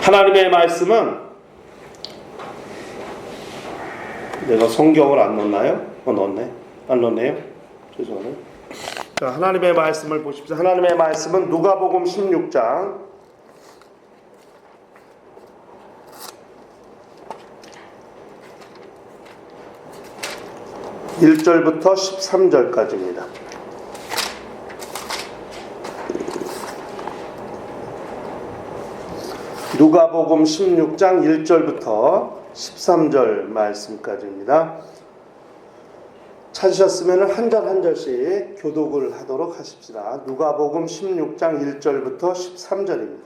하나님의 말씀은 내가 성경을 안 넣었나요? 넣었네. 안 넣었네요. 죄송해요. 자, 하나님의 말씀을 보십시오. 하나님의 말씀은 누가복음 16장 1절부터 13절까지입니다. 누가복음 16장 1절부터 13절 말씀까지입니다. 찾으셨으면 한 절 한 절씩 교독을 하도록 하십시다. 누가복음 16장 1절부터 13절입니다.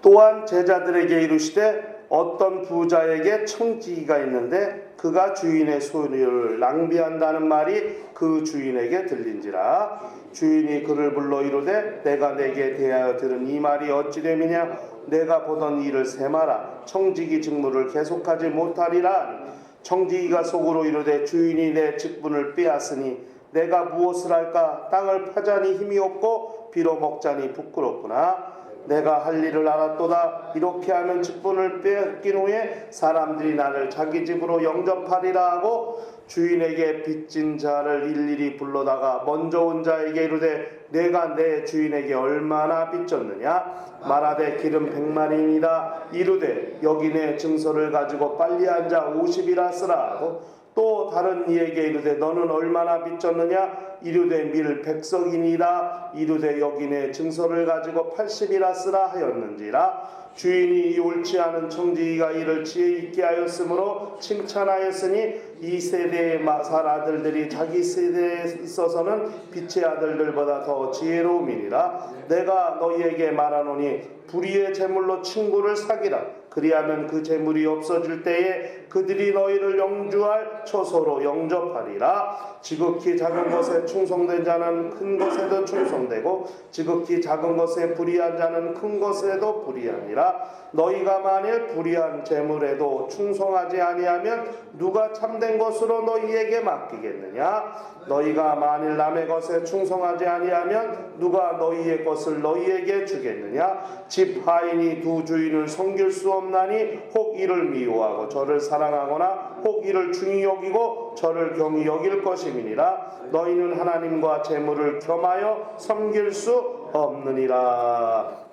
또한 제자들에게 이르시되 어떤 부자에게 청지기가 있는데 그가 주인의 소유를 낭비한다는 말이 그 주인에게 들린지라. 주인이 그를 불러 이르되 내가 내게 대하여 들은 이 말이 어찌 됨이냐. 내가 보던 일을 세마라. 청지기 직무를 계속하지 못하리라. 청지기가 속으로 이르되 주인이 내 직분을 빼앗으니 내가 무엇을 할까. 땅을 파자니 힘이 없고 비로 먹자니 부끄럽구나. 내가 할 일을 알았도다. 이렇게 하면 직분을 빼앗긴 후에 사람들이 나를 자기 집으로 영접하리라 하고 주인에게 빚진 자를 일일이 불러다가 먼저 온 자에게 이르되 내가 내 주인에게 얼마나 빚졌느냐. 말하되 기름 100마리니라. 이르되 여기 내 증서를 가지고 빨리 앉아 50이라 쓰라 하고 또 다른 이에게 이르되 너는 얼마나 빚졌느냐. 이르되 밀 100석이니라. 이르되 여기 내 증서를 가지고 80이라 쓰라 하였는지라. 주인이 이 옳지 않은 청지기가 이를 지혜 있게 하였으므로 칭찬하였으니 이 세대의 마살 아들들이 자기 세대에 있어서는 빛의 아들들보다 더 지혜로움이니라. 내가 너희에게 말하노니 불의의 재물로 친구를 사기라. 그리하면 그 재물이 없어질 때에 그들이 너희를 영주할 처소로 영접하리라. 지극히 작은 것에 충성된 자는 큰 것에도 충성되고 지극히 작은 것에 불의한 자는 큰 것에도 불의하니라. 너희가 만일 불의한 재물에도 충성하지 아니하면 누가 참된 것으로 너희에게 맡기겠느냐. 너희가 만일 남의 것에 충성하지 아니하면 누가 너희의 것을 너희에게 주겠느냐. 집 하인이 두 주인을 섬길 수 없나니 혹 이를 미워하고 저를 사랑하거나 혹 이를 중히 여기고 저를 경히 여길 것임이니라. 너희는 하나님과 재물을 겸하여 섬길 수 없느니라.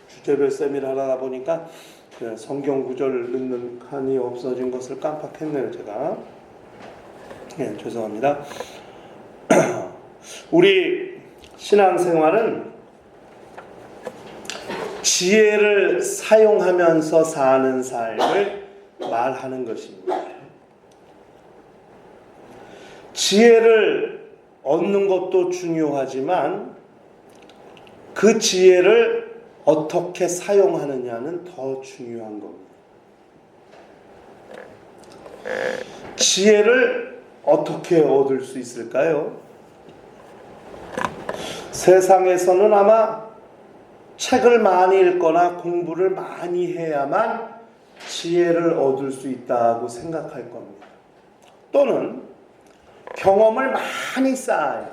주제별 세미나를 하다 보니까 성경 구절 넣는 칸이 없어진 것을 깜빡했네요. 제가 죄송합니다. 우리 신앙생활은 지혜를 사용하면서 사는 삶을 말하는 것입니다. 지혜를 얻는 것도 중요하지만 그 지혜를 어떻게 사용하느냐는 더 중요한 겁니다. 지혜를 어떻게 얻을 수 있을까요? 세상에서는 아마 책을 많이 읽거나 공부를 많이 해야만 지혜를 얻을 수 있다고 생각할 겁니다. 또는 경험을 많이 쌓아야.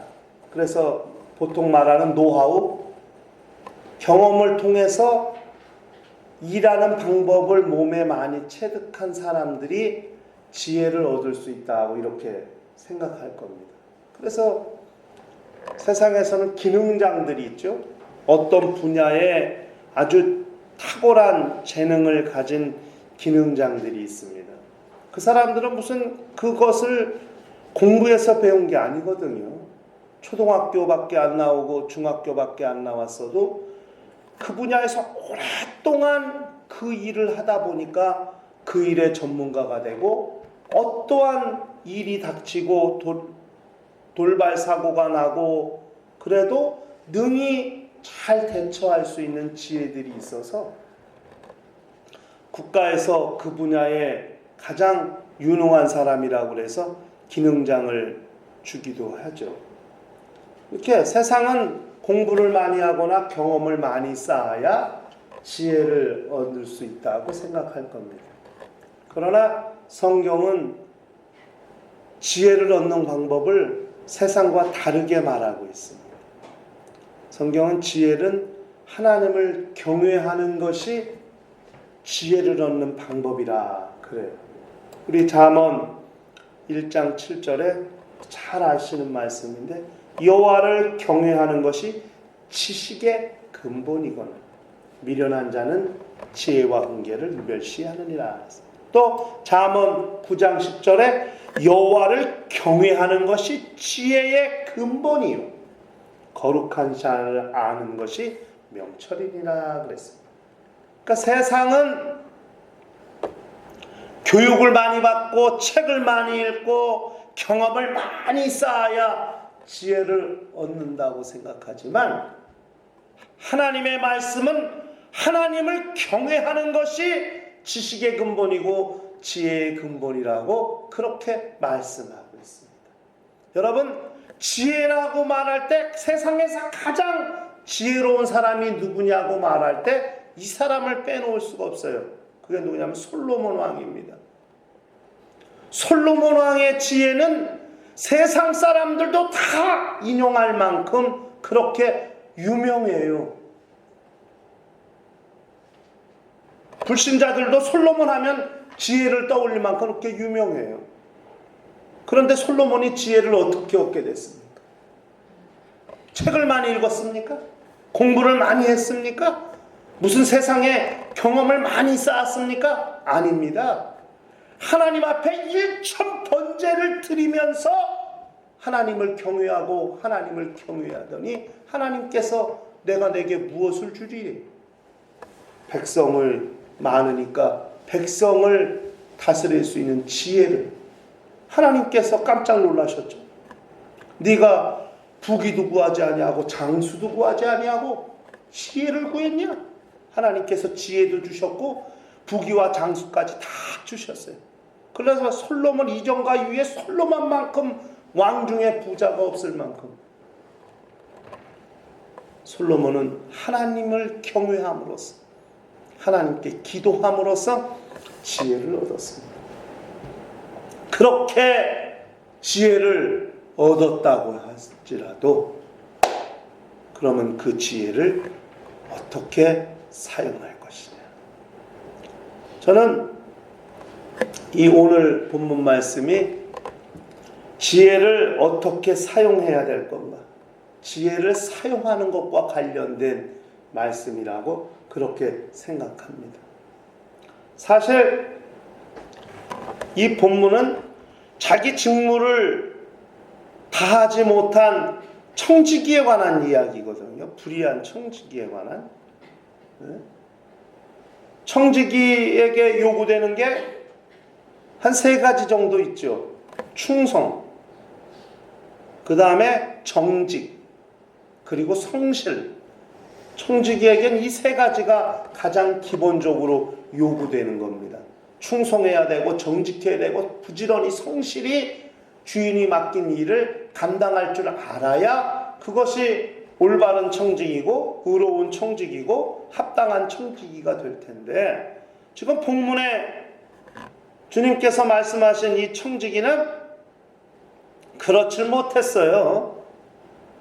그래서 보통 말하는 노하우, 경험을 통해서 일하는 방법을 몸에 많이 체득한 사람들이 지혜를 얻을 수 있다고 이렇게 생각할 겁니다. 그래서 세상에서는 기능장들이 있죠. 어떤 분야에 아주 탁월한 재능을 가진 기능장들이 있습니다. 그 사람들은 무슨 그것을 공부해서 배운 게 아니거든요. 초등학교밖에 안 나오고 중학교밖에 안 나왔어도 그 분야에서 오랫동안 그 일을 하다 보니까 그 일의 전문가가 되고 어떠한 일이 닥치고 돌발 사고가 나고 그래도 능히 잘 대처할 수 있는 지혜들이 있어서 국가에서 그 분야에 가장 유능한 사람이라고 해서 기능장을 주기도 하죠. 이렇게 세상은 공부를 많이 하거나 경험을 많이 쌓아야 지혜를 얻을 수 있다고 생각할 겁니다. 그러나 성경은 지혜를 얻는 방법을 세상과 다르게 말하고 있습니다. 성경은 지혜는 하나님을 경외하는 것이 지혜를 얻는 방법이라 그래요. 우리 잠언 1장 7절에 잘 아시는 말씀인데 여호와를 경외하는 것이 지식의 근본이거늘 미련한 자는 지혜와 훈계를 멸시하느니라. 또 잠언 9장 10절에 여호와를 경외하는 것이 지혜의 근본이요 거룩한 자를 아는 것이 명철이니라 그랬습니다. 그러니까 세상은 교육을 많이 받고 책을 많이 읽고 경험을 많이 쌓아야 지혜를 얻는다고 생각하지만 하나님의 말씀은 하나님을 경외하는 것이 지식의 근본이고 지혜의 근본이라고 그렇게 말씀하고 있습니다. 여러분, 지혜라고 말할 때 세상에서 가장 지혜로운 사람이 누구냐고 말할 때 이 사람을 빼놓을 수가 없어요. 그게 누구냐면 솔로몬 왕입니다. 솔로몬 왕의 지혜는 세상 사람들도 다 인용할 만큼 그렇게 유명해요. 불신자들도 솔로몬 하면 지혜를 떠올릴 만큼 그렇게 유명해요. 그런데 솔로몬이 지혜를 어떻게 얻게 됐습니까? 책을 많이 읽었습니까? 공부를 많이 했습니까? 무슨 세상에 경험을 많이 쌓았습니까? 아닙니다. 하나님 앞에 일천번제를 드리면서 하나님을 경외하고 하나님을 경외하더니 하나님께서 내가 내게 무엇을 주리? 백성을 많으니까 백성을 다스릴 수 있는 지혜를 하나님께서 깜짝 놀라셨죠. 네가 부귀도 구하지 아니하고 장수도 구하지 아니하고 지혜를 구했냐? 하나님께서 지혜도 주셨고 부귀와 장수까지 다 주셨어요. 그래서 솔로몬 이전과 이후에 솔로몬만큼 왕 중에 부자가 없을 만큼 솔로몬은 하나님을 경외함으로써 하나님께 기도함으로써 지혜를 얻었습니다. 그렇게 지혜를 얻었다고 할지라도 그러면 그 지혜를 어떻게 사용할 것이냐. 저는 이 오늘 본문 말씀이 지혜를 어떻게 사용해야 될 건가, 지혜를 사용하는 것과 관련된 말씀이라고 그렇게 생각합니다. 사실 이 본문은 자기 직무를 다하지 못한 청지기에 관한 이야기거든요. 불의한 청지기에 관한. 청지기에게 요구되는 게 한 3가지 정도 있죠. 충성, 그 다음에 정직, 그리고 성실. 청지기에겐 이 3가지가 가장 기본적으로 요구되는 겁니다. 충성해야 되고 정직해야 되고 부지런히 성실히 주인이 맡긴 일을 감당할 줄 알아야 그것이 올바른 청직이고 의로운 청직이고 합당한 청직이가 될 텐데, 지금 본문에 주님께서 말씀하신 이 청지기는 그렇지 못했어요.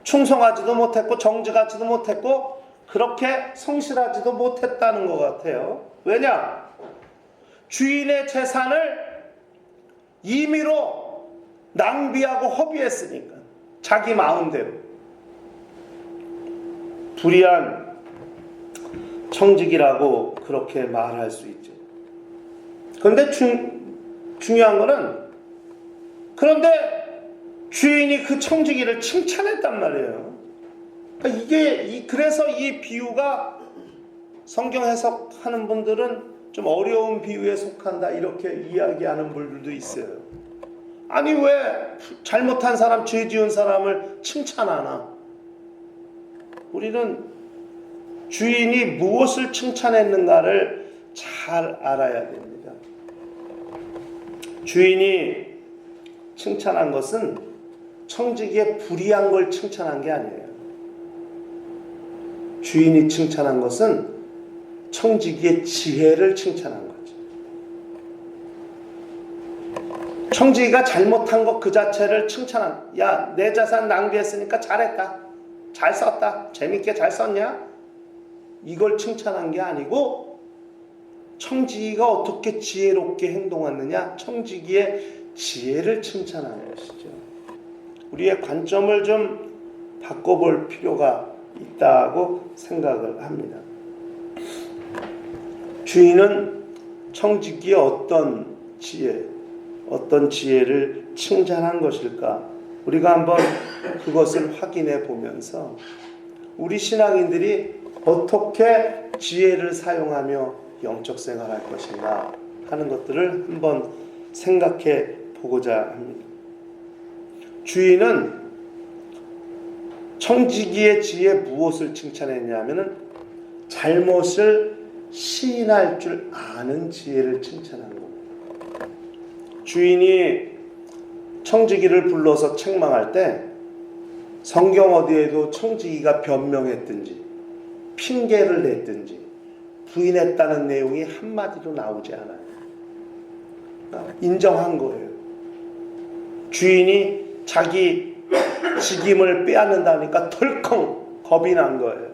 충성하지도 못했고 정직하지도 못했고 그렇게 성실하지도 못했다는 것 같아요. 왜냐? 주인의 재산을 임의로 낭비하고 허비했으니까. 자기 마음대로. 불의한 청직이라고 그렇게 말할 수 있죠. 그런데 중요한 거는, 그런데 주인이 그 청지기를 칭찬했단 말이에요. 그러니까 그래서 이 비유가 성경 해석하는 분들은 좀 어려운 비유에 속한다 이렇게 이야기하는 분들도 있어요. 아니 왜 잘못한 사람, 죄 지은 사람을 칭찬하나? 우리는 주인이 무엇을 칭찬했는가를 잘 알아야 됩니다. 주인이 칭찬한 것은 청지기의 불의한 걸 칭찬한 게 아니에요. 주인이 칭찬한 것은 청지기의 지혜를 칭찬한 거죠. 청지기가 잘못한 것 그 자체를 칭찬한, 야, 내 자산 낭비했으니까 잘했다, 잘 썼다, 재밌게 잘 썼냐? 이걸 칭찬한 게 아니고 청지기가 어떻게 지혜롭게 행동했느냐, 청지기의 지혜를 칭찬하는 것이죠. 우리의 관점을 좀 바꿔볼 필요가 있다고 생각을 합니다. 주인은 청지기의 어떤 지혜를 칭찬한 것일까? 우리가 한번 그것을 확인해 보면서 우리 신앙인들이 어떻게 지혜를 사용하며 영적 생활할 것인가 하는 것들을 한번 생각해 보고자 합니다. 주인은 청지기의 지혜 무엇을 칭찬했냐면은 잘못을 시인할 줄 아는 지혜를 칭찬한 겁니다. 주인이 청지기를 불러서 책망할 때 성경 어디에도 청지기가 변명했든지 핑계를 냈든지 부인했다는 내용이 한마디도 나오지 않아요. 인정한 거예요. 주인이 자기 직임을 빼앗는다니까 덜컹 겁이 난 거예요.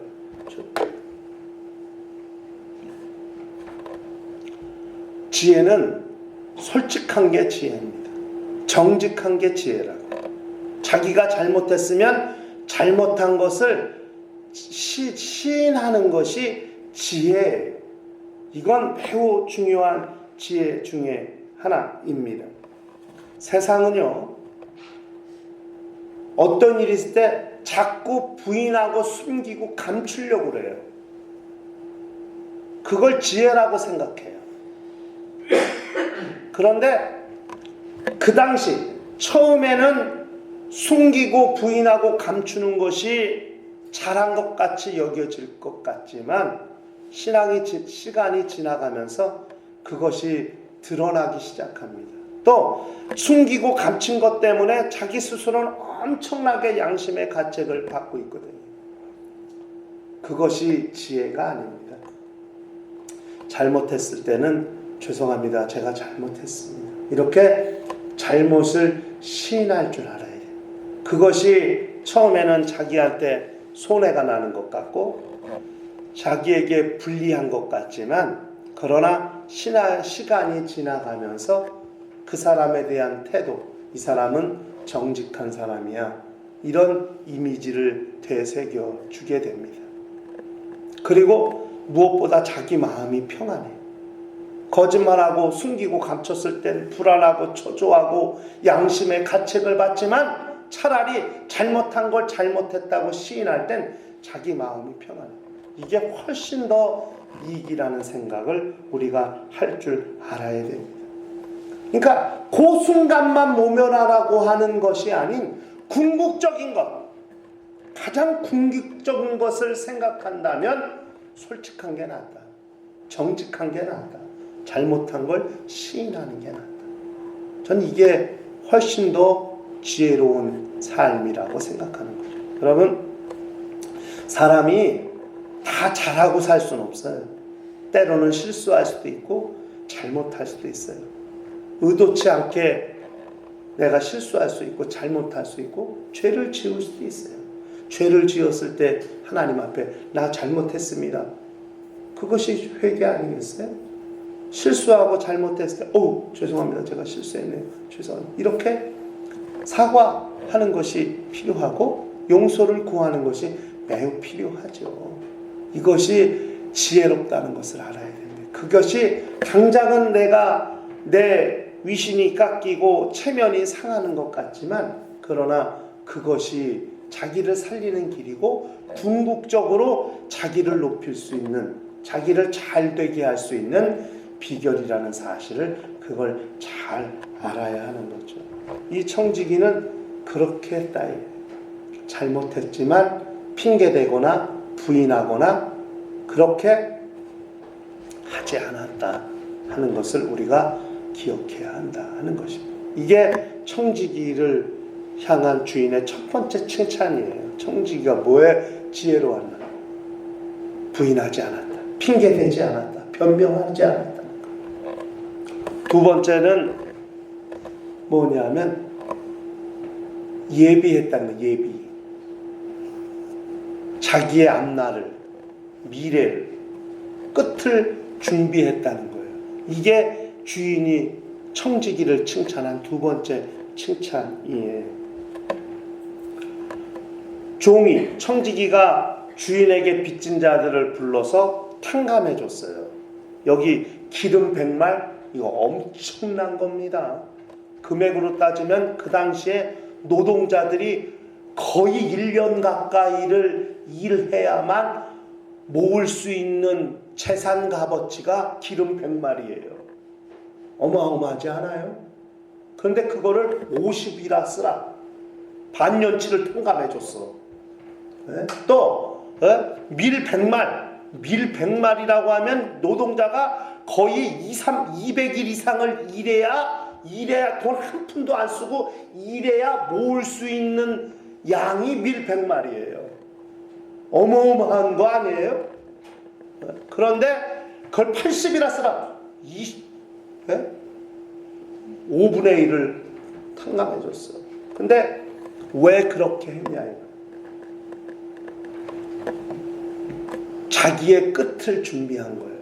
지혜는 솔직한 게 지혜입니다. 정직한 게 지혜라고. 자기가 잘못했으면 잘못한 것을 시인하는 것이 지혜예요. 이건 매우 중요한 지혜 중에 하나입니다. 세상은요, 어떤 일이 있을 때 자꾸 부인하고 숨기고 감추려고 그래요. 그걸 지혜라고 생각해요. 그런데 그 당시 처음에는 숨기고 부인하고 감추는 것이 잘한 것 같이 여겨질 것 같지만 시간이 지나가면서 그것이 드러나기 시작합니다. 또 숨기고 감춘 것 때문에 자기 스스로는 엄청나게 양심의 가책을 받고 있거든요. 그것이 지혜가 아닙니다. 잘못했을 때는 죄송합니다. 제가 잘못했습니다. 이렇게 잘못을 시인할 줄 알아야 돼요. 그것이 처음에는 자기한테 손해가 나는 것 같고 자기에게 불리한 것 같지만 그러나 시간이 지나가면서 그 사람에 대한 태도, 이 사람은 정직한 사람이야, 이런 이미지를 되새겨 주게 됩니다. 그리고 무엇보다 자기 마음이 평안해요. 거짓말하고 숨기고 감췄을 땐 불안하고 초조하고 양심의 가책을 받지만 차라리 잘못한 걸 잘못했다고 시인할 땐 자기 마음이 평안해요. 이게 훨씬 더 이익이라는 생각을 우리가 할 줄 알아야 됩니다. 그러니까 그 순간만 모면하라고 하는 것이 아닌 궁극적인 것, 가장 궁극적인 것을 생각한다면 솔직한 게 낫다. 정직한 게 낫다. 잘못한 걸 시인하는 게 낫다. 전 이게 훨씬 더 지혜로운 삶이라고 생각하는 거죠. 여러분, 사람이 다 잘하고 살 수는 없어요. 때로는 실수할 수도 있고 잘못할 수도 있어요. 의도치 않게 내가 실수할 수 있고 잘못할 수 있고 죄를 지을 수도 있어요. 죄를 지었을 때 하나님 앞에 나 잘못했습니다. 그것이 회개 아니겠어요? 실수하고 잘못했을 때 죄송합니다. 제가 실수했네요. 죄송합니다. 이렇게 사과하는 것이 필요하고 용서를 구하는 것이 매우 필요하죠. 이것이 지혜롭다는 것을 알아야 됩니다. 그것이 당장은 내 위신이 깎이고 체면이 상하는 것 같지만 그러나 그것이 자기를 살리는 길이고 궁극적으로 자기를 높일 수 있는, 자기를 잘 되게 할 수 있는 비결이라는 사실을 그걸 잘 알아야 하는 거죠. 이 청지기는 그렇게 했다예요. 잘못했지만 핑계대거나 부인하거나 그렇게 하지 않았다 하는 것을 우리가 기억해야 한다 하는 것입니다. 이게 청지기를 향한 주인의 첫 번째 칭찬이에요. 청지기가 뭐에 지혜로웠나? 부인하지 않았다. 핑계대지 않았다. 변명하지 않았다. 두 번째는 뭐냐면 예비했다는 거예요. 예비. 자기의 앞날을 미래를, 끝을 준비했다는 거예요. 이게 주인이 청지기를 칭찬한 두 번째 칭찬이에요. 종이, 청지기가 주인에게 빚진 자들을 불러서 탕감해 줬어요. 여기 기름 100말, 이거 엄청난 겁니다. 금액으로 따지면 그 당시에 노동자들이 거의 1년 가까이를 일해야만 모을 수 있는 재산 값어치가 기름 100마리예요. 어마어마하지 않아요? 그런데 그거를 50이라 쓰라. 반년치를 탕감해 줬어. 네? 또 밀 100말, 밀 100마리라고 하면 노동자가 거의 200일 이상을 일해야 돈 한 푼도 안 쓰고 일해야 모을 수 있는 양이 밀 100마리예요. 어마어마한 거 아니에요? 그런데 그걸 80이라 쓰라. 5분의 1을 탕감해 줬어. 근데 왜 그렇게 했냐? 자기의 끝을 준비한 거예요.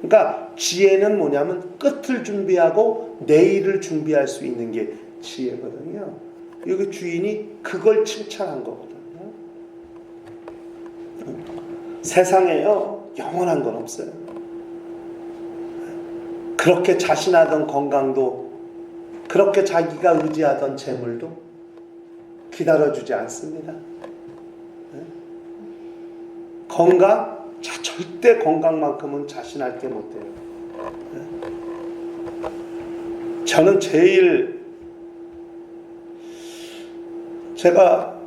그러니까 지혜는 뭐냐면 끝을 준비하고 내일을 준비할 수 있는 게 지혜거든요. 여기 주인이 그걸 칭찬한 거거든요. 세상에요, 영원한 건 없어요. 그렇게 자신하던 건강도, 그렇게 자기가 의지하던 재물도 기다려주지 않습니다. 건강? 자, 절대 건강만큼은 자신할 게 못 돼요. 저는 제가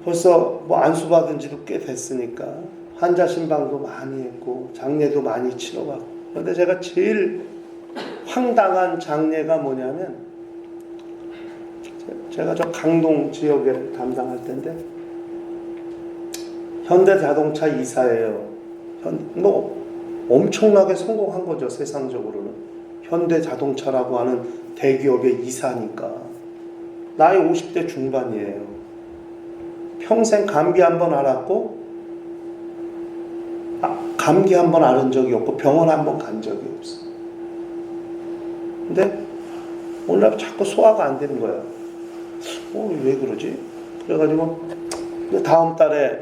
벌써 안수받은 지도 꽤 됐으니까 환자 신방도 많이 했고 장례도 많이 치러봤고, 그런데 제가 제일 황당한 장례가 뭐냐면, 제가 저 강동 지역에 담당할 때인데 현대자동차 이사예요. 엄청나게 성공한 거죠, 세상적으로는. 현대자동차라고 하는 대기업의 이사니까. 나이 50대 중반이에요. 평생 감기 한 번 앓았고, 감기 한 번 앓은 적이 없고 병원 한 번 간 적이 없어. 근데 오늘 자꾸 소화가 안 되는 거야. 왜 그러지? 그래가지고 다음 달에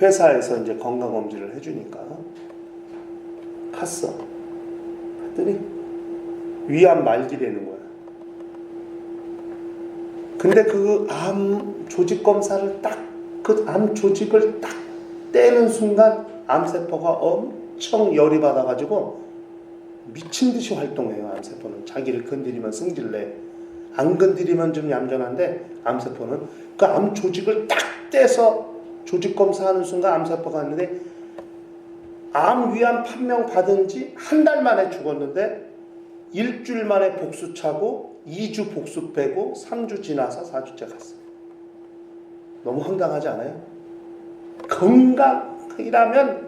회사에서 이제 건강검진을 해주니까 갔어. 갔더니 위암 말기라는 거야. 근데 그 암 조직 검사를 그 암 조직을 딱 떼는 순간 암세포가 엄청 열이 받아가지고 미친 듯이 활동해요. 암세포는 자기를 건드리면 승질내. 안 건드리면 좀 얌전한데 암세포는 그 암 조직을 딱 떼서 조직 검사하는 순간 암세포가 있는데, 암 위암 판명 받은 지 한 달 만에 죽었는데 일주일 만에 복수 차고 2주 복수 빼고 3주 지나서 4주째 갔어. 너무 황당하지 않아요? 건강이라면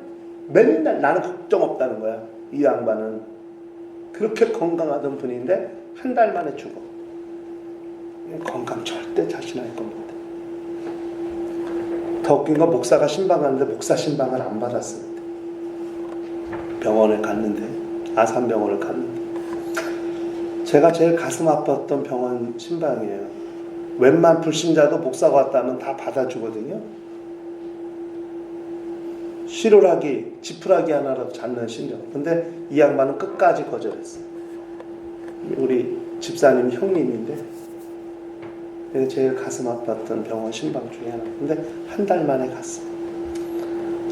맨날 나는 걱정 없다는 거야. 이 양반은 그렇게 건강하던 분인데 한 달 만에 죽어. 건강 절대 자신할 겁니다. 더 웃긴 건 목사가 신방하는데 목사 신방을 안 받았습니다. 병원을 갔는데, 아산병원을 갔는데, 제가 제일 가슴 아팠던 병원 신방이에요. 웬만 불신자도 목사가 왔다면 다 받아주거든요. 시루라기, 지푸라기 하나라도 잡는 심정. 근데 이 양반은 끝까지 거절했어요. 우리 집사님 형님인데 제일 가슴 아팠던 병원 신방 중에 하나. 근데 한 달 만에 갔어.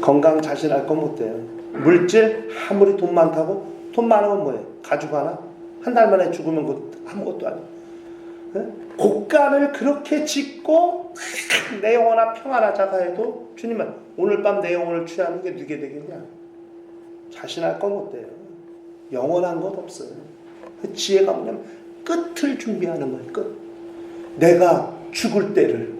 건강 자신할 건 못 돼요. 물질 아무리 돈 많다고, 돈 많으면 뭐해? 가지고 하나? 한 달 만에 죽으면 그 아무것도 아니야. 곡간을 그렇게 짓고 내 영혼아 평안하자가 해도 주님은 오늘 밤 내 영혼을 취하는 게 누게 되겠냐? 자신할 건 못 돼요. 영원한 것 없어요. 그 지혜가 뭐냐면 끝을 준비하는 거예요. 끝. 내가 죽을 때를,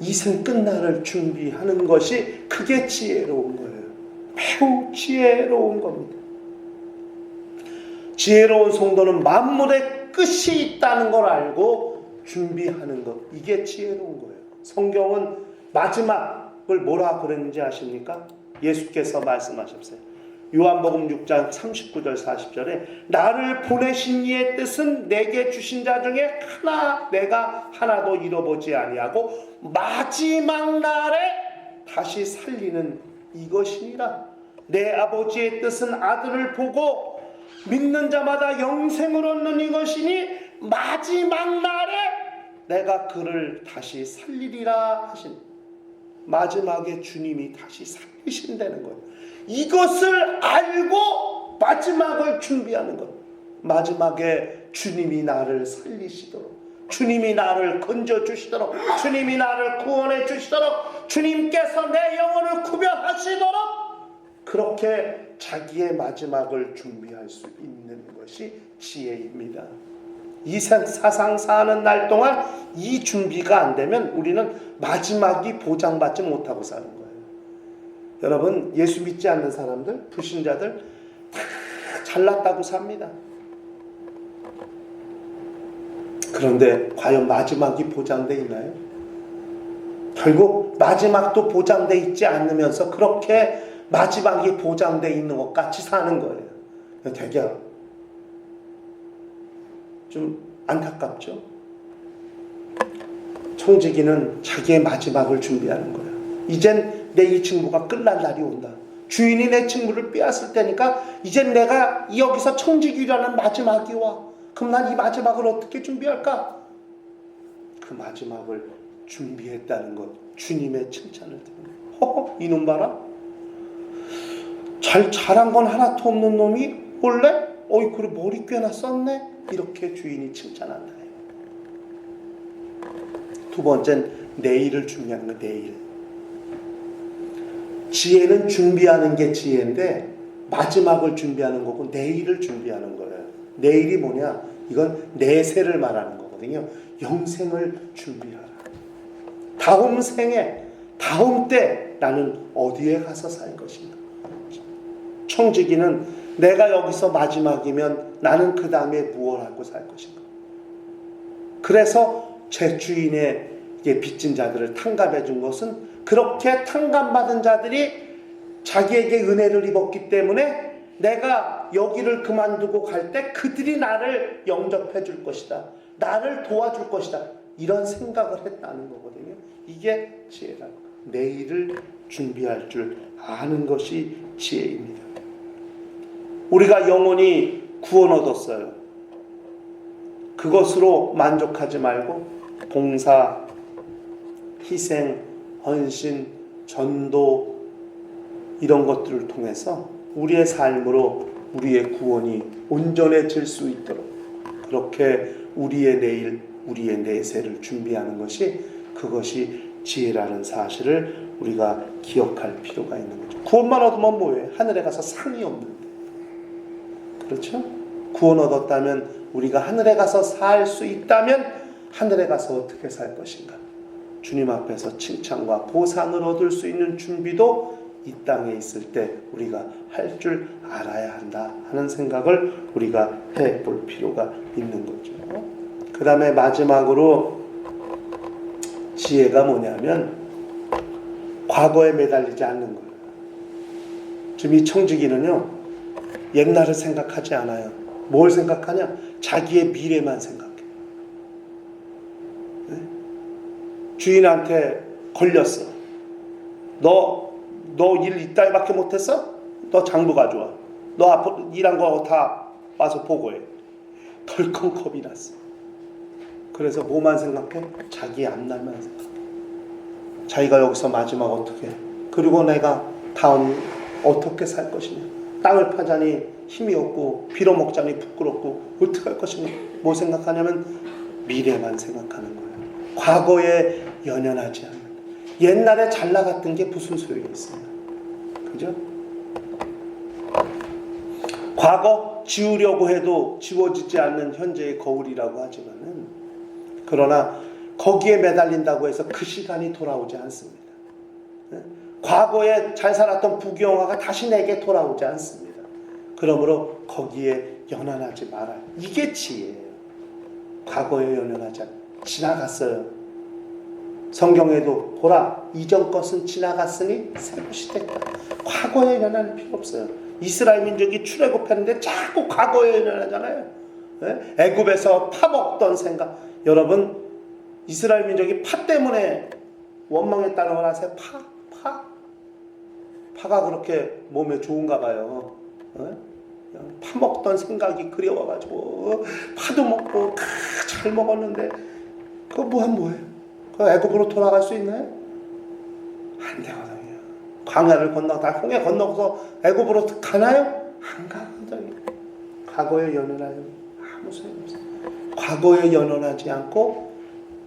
이생 끝날을 준비하는 것이, 그게 지혜로운 거예요. 매우 지혜로운 겁니다. 지혜로운 성도는 만물의 끝이 있다는 걸 알고 준비하는 것, 이게 지혜로운 거예요. 성경은 마지막을 뭐라 그랬는지 아십니까? 예수께서 말씀하셨어요. 요한복음 6장 39절 40절에 나를 보내신 이의 뜻은 내게 주신 자 중에 내가 하나도 잃어보지 아니하고 마지막 날에 다시 살리는 이것이니라. 내 아버지의 뜻은 아들을 보고 믿는 자마다 영생을 얻는 이것이니 마지막 날에 내가 그를 다시 살리리라 하신, 마지막에 주님이 다시 살리신다는 거예요. 이것을 알고 마지막을 준비하는 것. 마지막에 주님이 나를 살리시도록, 주님이 나를 건져주시도록, 주님이 나를 구원해 주시도록, 주님께서 내 영혼을 구별하시도록 그렇게 자기의 마지막을 준비할 수 있는 것이 지혜입니다. 이 세상 사는 날 동안 이 준비가 안 되면 우리는 마지막이 보장받지 못하고 사는 거예요. 여러분, 예수 믿지 않는 사람들, 불신자들 다 잘났다고 삽니다. 그런데 과연 마지막이 보장되어 있나요? 결국 마지막도 보장되어 있지 않으면서 그렇게 마지막이 보장되어 있는 것 같이 사는 거예요. 되게 좀 안타깝죠. 청지기는 자기의 마지막을 준비하는 거예요. 이젠 내 이 친구가 끝날 날이 온다. 주인이 내 친구를 빼앗을 때니까 이젠 내가 여기서 청지기라는 마지막이 와. 그럼 난 이 마지막을 어떻게 준비할까? 그 마지막을 준비했다는 것, 주님의 칭찬을 듣는. 이놈 봐라. 잘한 건 하나도 없는 놈이 원래 그래 머리 꽤나 썼네. 이렇게 주인이 칭찬한다. 두 번째는 내일을 준비하는 거예요. 내일. 지혜는 준비하는 게 지혜인데 마지막을 준비하는 거고 내일을 준비하는 거예요. 내일이 뭐냐? 이건 내세를 말하는 거거든요. 영생을 준비하라. 다음 생에, 다음 때 나는 어디에 가서 살 것인가? 청지기는 내가 여기서 마지막이면 나는 그 다음에 무엇을 하고 살 것인가? 그래서 제 주인의 빚진 자들을 탕감해 준 것은 그렇게 탕감받은 자들이 자기에게 은혜를 입었기 때문에 내가 여기를 그만두고 갈 때 그들이 나를 영접해 줄 것이다. 나를 도와줄 것이다. 이런 생각을 했다는 거거든요. 이게 지혜라는 거예요. 내일을 준비할 줄 아는 것이 지혜입니다. 우리가 영원히 구원 얻었어요. 그것으로 만족하지 말고 봉사, 희생, 헌신, 전도 이런 것들을 통해서 우리의 삶으로 우리의 구원이 온전해질 수 있도록 그렇게 우리의 내일, 우리의 내세를 준비하는 것이, 그것이 지혜라는 사실을 우리가 기억할 필요가 있는 거죠. 구원만 얻으면 뭐예요? 하늘에 가서 상이 없는데. 그렇죠? 구원 얻었다면, 우리가 하늘에 가서 살 수 있다면 하늘에 가서 어떻게 살 것인가? 주님 앞에서 칭찬과 보상을 얻을 수 있는 준비도 이 땅에 있을 때 우리가 할 줄 알아야 한다 하는 생각을 우리가 해볼 필요가 있는 거죠. 그 다음에 마지막으로 지혜가 뭐냐면 과거에 매달리지 않는 거예요. 지금 이 청지기는요, 옛날을 생각하지 않아요. 뭘 생각하냐? 자기의 미래만 생각해. 네? 주인한테 걸렸어. 너 일 이따위밖에 못했어? 너 장부 가져와. 너 앞으로 일한 거 다 와서 보고해. 덜컹 겁이 났어. 그래서 뭐만 생각해? 자기 앞날만 생각해. 자기가 여기서 마지막 어떻게 해? 그리고 내가 다음 어떻게 살 것이냐? 땅을 파자니 힘이 없고 빌어먹자니 부끄럽고 어떻게 할 것인가? 뭐 생각하냐면 미래만 생각하는 거예요. 과거에 연연하지 않는. 옛날에 잘 나갔던 게 무슨 소용이 있어요? 그죠? 과거 지우려고 해도 지워지지 않는 현재의 거울이라고 하지만은, 그러나 거기에 매달린다고 해서 그 시간이 돌아오지 않습니다. 과거에 잘 살았던 부귀영화가 다시 내게 돌아오지 않습니다. 그러므로 거기에 연연하지 말아요. 이게 지혜예요. 과거에 연연하지 않아요. 지나갔어요. 성경에도 보라 이전 것은 지나갔으니 새 것이 됐다. 과거에 연연할 필요 없어요. 이스라엘 민족이 출애굽했는데 자꾸 과거에 연연하잖아요. 애굽에서 파먹던 생각. 여러분 이스라엘 민족이 파 때문에 원망했다는 걸 아세요? 파가 그렇게 몸에 좋은가 봐요. 파먹던 생각이 그리워가지고 파도 먹고 잘 먹었는데 그거 뭐예요? 그 애굽으로 돌아갈 수 있나요? 안 되거든요. 광야를 건너다 홍해 건너서 애굽으로 가나요? 안 가거든요. 과거에 연연하면 아무 소용없어요. 과거에 연연하지 않고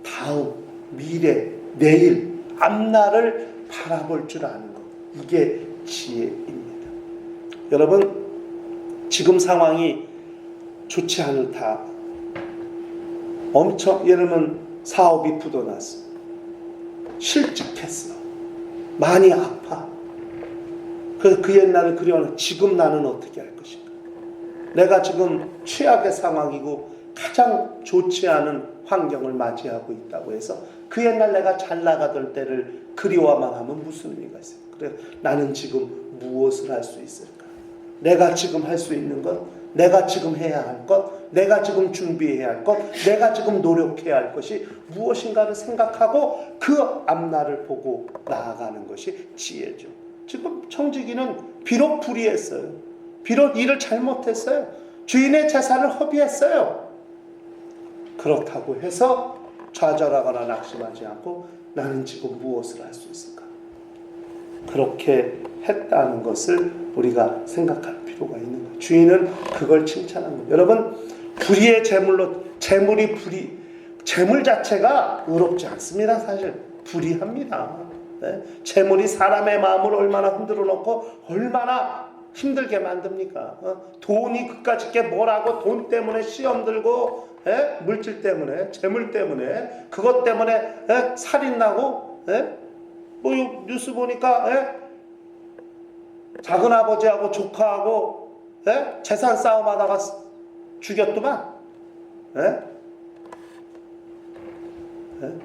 다음, 미래, 내일, 앞날을 바라볼 줄 아는 것. 이게 지혜입니다. 여러분 지금 상황이 좋지 않다. 엄청 예를 들면 사업이 부도났어. 실직했어. 많이 아파. 그 옛날을 그리워하는 지금 나는 어떻게 할 것인가. 내가 지금 최악의 상황이고 가장 좋지 않은 환경을 맞이하고 있다고 해서 그 옛날 내가 잘 나가던 때를 그리워만 하면 무슨 의미가 있어요. 그래 나는 지금 무엇을 할 수 있을까? 내가 지금 할 수 있는 것, 내가 지금 해야 할 것, 내가 지금 준비해야 할 것, 내가 지금 노력해야 할 것이 무엇인가를 생각하고 그 앞날을 보고 나아가는 것이 지혜죠. 지금 청지기는 비록 불의했어요. 비록 일을 잘못했어요. 주인의 재산을 허비했어요. 그렇다고 해서 좌절하거나 낙심하지 않고 나는 지금 무엇을 할 수 있을까? 그렇게 했다는 것을 우리가 생각할 필요가 있는 거예요. 주인은 그걸 칭찬한 거예요. 여러분 불의의 재물로 재물 자체가 의롭지 않습니다. 사실 불의합니다. 재물이 사람의 마음을 얼마나 흔들어 놓고 얼마나 힘들게 만듭니까? 돈이 그까짓 게 뭐라고 돈 때문에 시험 들고 물질 때문에 재물 때문에 그것 때문에 살인 나고 뭐 뉴스 보니까 작은아버지하고 조카하고 재산 싸움하다가 죽였더만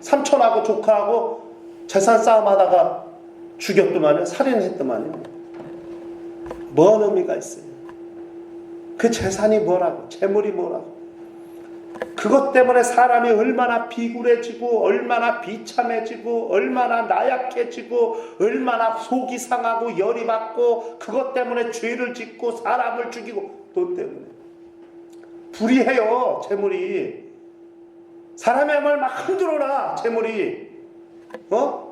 삼촌하고 조카하고 재산 싸움하다가 죽였더만요. 살인했더만요. 뭔 의미가 있어요? 그 재산이 뭐라고 재물이 뭐라고 그것 때문에 사람이 얼마나 비굴해지고 얼마나 비참해지고 얼마나 나약해지고 얼마나 속이 상하고 열이 받고 그것 때문에 죄를 짓고 사람을 죽이고 돈 때문에 불의해요. 재물이 사람의 마음을 막 흔들어놔. 재물이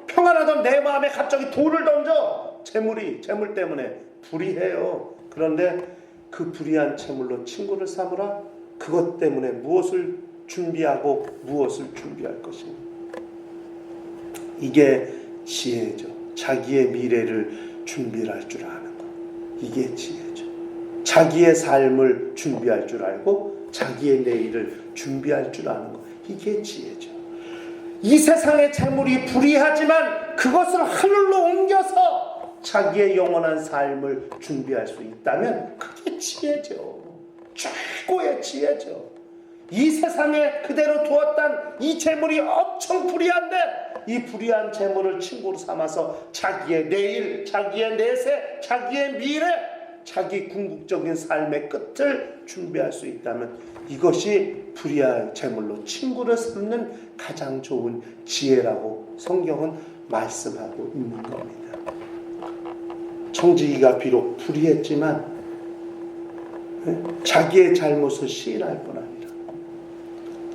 평안하던 내 마음에 갑자기 돌을 던져. 재물 때문에 불의해요. 그런데 그 불의한 재물로 친구를 삼으라. 그것 때문에 무엇을 준비하고 무엇을 준비할 것인가. 이게 지혜죠. 자기의 미래를 준비할 줄 아는 것. 이게 지혜죠. 자기의 삶을 준비할 줄 알고 자기의 내일을 준비할 줄 아는 것. 이게 지혜죠. 이 세상의 재물이 불의하지만 그것을 하늘로 옮겨서 자기의 영원한 삶을 준비할 수 있다면 그게 지혜죠. 최고의 지혜죠. 이 세상에 그대로 두었던 이 재물이 엄청 불의한데 이 불의한 재물을 친구로 삼아서 자기의 내일, 자기의 내세, 자기의 미래, 자기 궁극적인 삶의 끝을 준비할 수 있다면 이것이 불의한 재물로 친구를 삼는 가장 좋은 지혜라고 성경은 말씀하고 있는 겁니다. 청지기가 비록 불의했지만 자기의 잘못을 시인할 뿐 아니라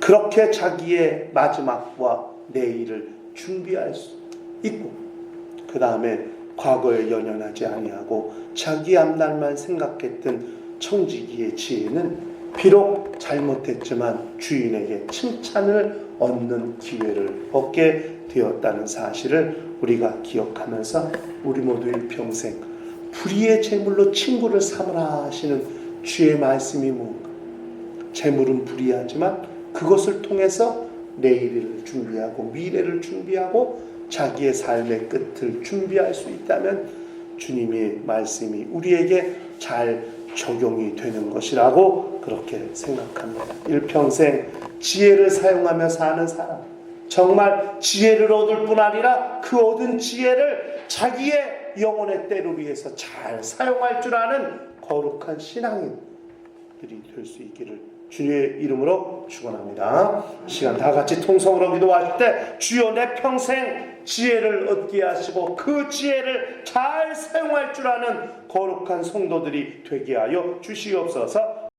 그렇게 자기의 마지막과 내일을 준비할 수 있고 그 다음에 과거에 연연하지 아니하고 자기 앞날만 생각했던 청지기의 지혜는 비록 잘못했지만 주인에게 칭찬을 얻는 기회를 얻게 되었다는 사실을 우리가 기억하면서 우리 모두 일평생 불의의 재물로 친구를 삼으라 하시는 주의 말씀이 뭔가. 재물은 불의하지만 그것을 통해서 내일을 준비하고 미래를 준비하고 자기의 삶의 끝을 준비할 수 있다면 주님의 말씀이 우리에게 잘 적용이 되는 것이라고 그렇게 생각합니다. 일평생 지혜를 사용하며 사는 사람, 정말 지혜를 얻을 뿐 아니라 그 얻은 지혜를 자기의 영혼의 때를 위해서 잘 사용할 줄 아는 거룩한 신앙인들이 될 수 있기를 주의 이름으로 축원합니다. 시간 다 같이 통성으로 기도하실 때 주여 내 평생 지혜를 얻게 하시고 그 지혜를 잘 사용할 줄 아는 거룩한 성도들이 되게 하여 주시옵소서.